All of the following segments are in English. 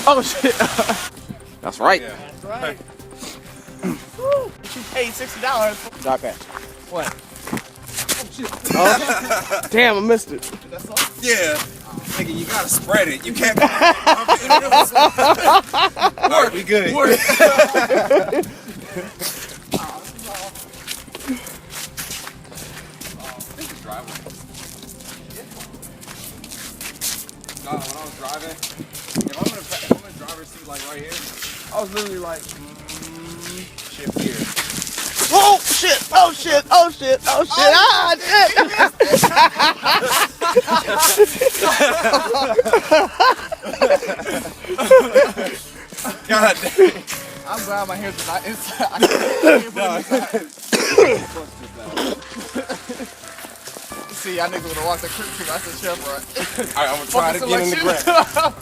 Oh shit. That's right. Yeah. That's right. Woo. You paid $60. Dark patch. What? Oh, damn, I missed it. That's all? Yeah. Nigga, you gotta spread it. You can't. Alright, we good. When I was driving, if I'm in a driver's seat like right here, I was literally like, shift gear. Oh shit! Oh shit! Oh shit! Oh shit! Ah shit! God damn. I'm glad my hair's not inside. I can't See, y'all niggas would've walked the Quik Trip. That's a Chevron. Alright, I'm gonna try it again in the ground.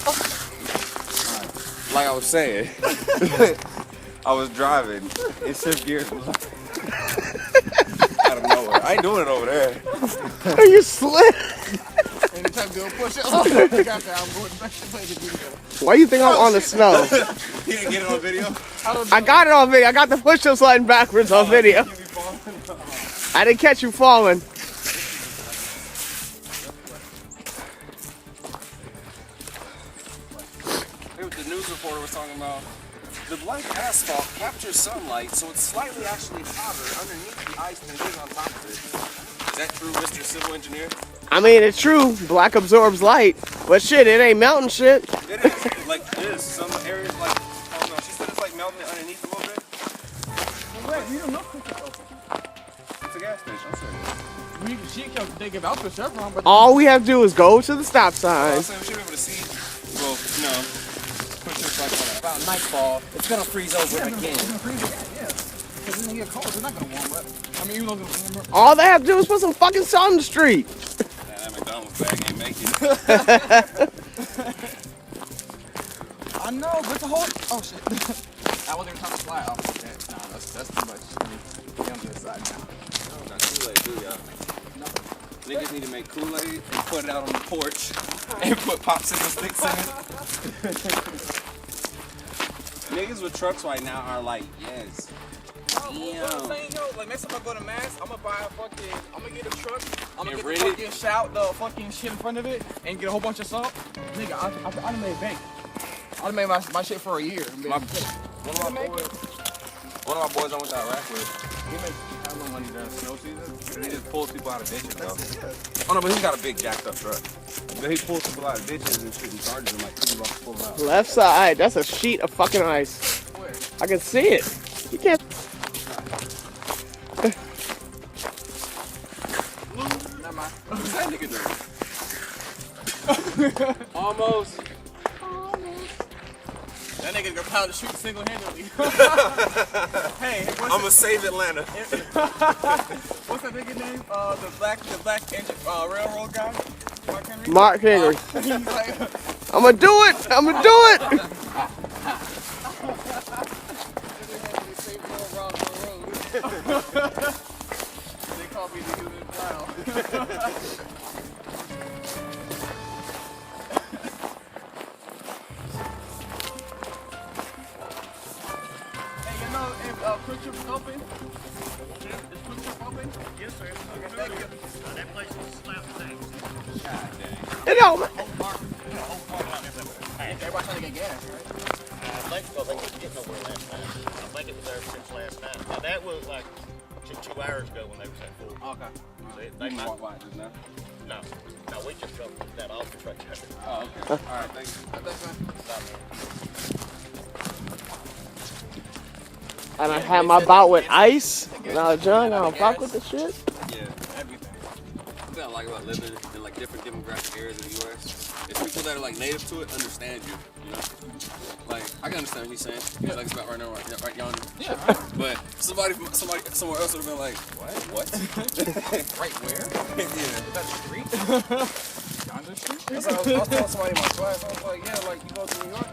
Like I was saying, I was driving and shift gears was like out of nowhere. I ain't doing it over there. Are you slick? Anytime you do a push-up, I'm going back to play the video. Why you think I'm on the snow? You didn't get it on video? I got it on video. I got the push-up sliding backwards on video. I didn't catch you falling. The news reporter was talking about the black asphalt captures sunlight, so it's slightly actually hotter underneath the ice than it is on top of it. Is that true, Mr. Civil Engineer? I mean, it's true. Black absorbs light, but shit, it ain't melting shit. It is. Like this. Some areas like, I don't know. She said it's like melting it underneath a little bit. Wait, we don't know Quik Trip open. It's a gas station. I'm saying. They give out the Chevron, but All we have to do is go to the stop I'm sign. saying we should be able to see. Well, no. Quick Trip's like whatever. About nightfall, it's gonna freeze over again. it's gonna freeze it. Yeah. Because it's gonna get cold. It's not gonna warm up. I mean, even though it's gonna warm up. All they have to do is put some fucking salt in the street. Man, that McDonald's bag ain't making it. I know, but the whole. Oh shit. I wasn't even trying to fly off. Yeah, nah, that's too much. Be on this side now. Not Kool-Aid, do y'all? Niggas need to make Kool-Aid and put it out on the porch and put popsicle sticks in it. Niggas with trucks right now are like, yes. What I'm saying, yo, like next time I go to Mass, I'm gonna buy a fucking, I'm gonna get a truck, I'm gonna Get get ready? the fucking shout, the fucking shit in front of it, and get a whole bunch of salt. Nigga, I done made bank. I done made my shit for a year. One of my boys I went to Iraq with, he makes no money during snow season. He just pulls people out of ditches though. Oh no, but he's got a big jacked up truck. But he pulls people out of ditches and shit and charges them like $2 to pull them out. Left side, that's a sheet of fucking ice. I can see it. You can't. Never mind. What's that nigga doing? Almost. That nigga gonna pound the shoot single-handedly. Hey, I'm gonna save Atlanta. what's that nigga name? The black engine railroad guy. Mark Henry. Mark Henry. He's like, I'm gonna do it. I'm gonna do it. they saved no rock on the road. They call me the human plow. Hey, you know if Quik Trip is open? Is Quik Trip open? Yes, sir. Okay, thank you. That place was slap things. You know, man. Everybody trying to get gas, right? I think because they couldn't get nowhere last night. I think it was there since last night. Now that was like 2 hours ago when they was at full. Okay. So they might. Walk by just now. No, we just dropped that off the truck. Oh, okay. Alright, thanks. And I had my bout with ice. And I was drunk. I don't fuck with the shit. Yeah, everything. What I like about living in like different demographic areas in the U.S. is people that are like native to it understand you. You know, like I can understand what he's saying. He's like it's about right now, right yonder. Yeah. But somebody somewhere else would have been like, what? Right where? Yeah. Is that street? Yonder street? That's what I was telling somebody in my class. I was like, yeah, like you go to New York.